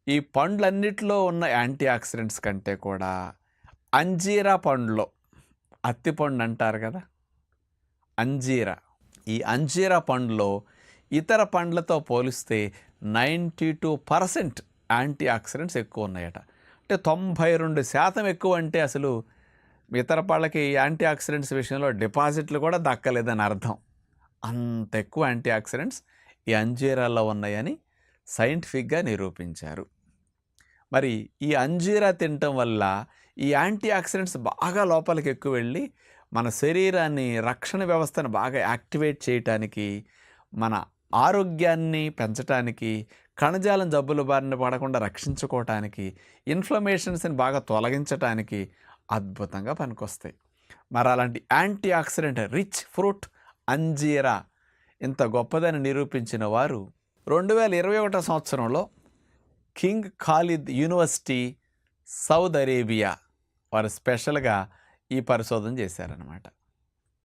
ఈ పండ్లన్నిటిలో ఉన్న anti oxidants కంటే కూడా అంజీరా పండులో, అత్తిపండు అంటారు కదా, అంజీరా, ఈ అంజీరా పండులో ఇతర పండ్లతో పోలిస్తే 92% యాంటీ ఆక్సిడెంట్స్ ఎక్కువ ఉన్నాయట. అంటే 92% ఎక్కువ అంటే అసలు ఇతర పళ్ళకి యాంటీ ఆక్సిడెంట్స్ విషయంలో డిపాజిట్లు కూడా దక్కలేదని అర్థం. అంత ఎక్కువ యాంటీ ఆక్సిడెంట్స్ ఈ అంజీరాల్లో ఉన్నాయని సైంటిఫిక్గా నిరూపించారు. మరి ఈ అంజీరా తినటం వల్ల ఈ యాంటీ ఆక్సిడెంట్స్ బాగా లోపలికి ఎక్కువ వెళ్ళి మన శరీరాన్ని, రక్షణ వ్యవస్థను బాగా యాక్టివేట్ చేయటానికి, మన ఆరోగ్యాన్ని పెంచటానికి, కణజాలం జబ్బుల బారిన పడకుండా రక్షించుకోవటానికి, ఇన్ఫ్లమేషన్స్ని బాగా తొలగించటానికి అద్భుతంగా పనికొస్తాయి. మరి అలాంటి యాంటీ ఆక్సిడెంట్ రిచ్ ఫ్రూట్ అంజీరా ఇంత గొప్పదని నిరూపించిన వారు 2021 సంవత్సరంలో king Khalid university, Saudi Arabia వారు స్పెషల్గా ఈ పరిశోధన చేశారన్నమాట.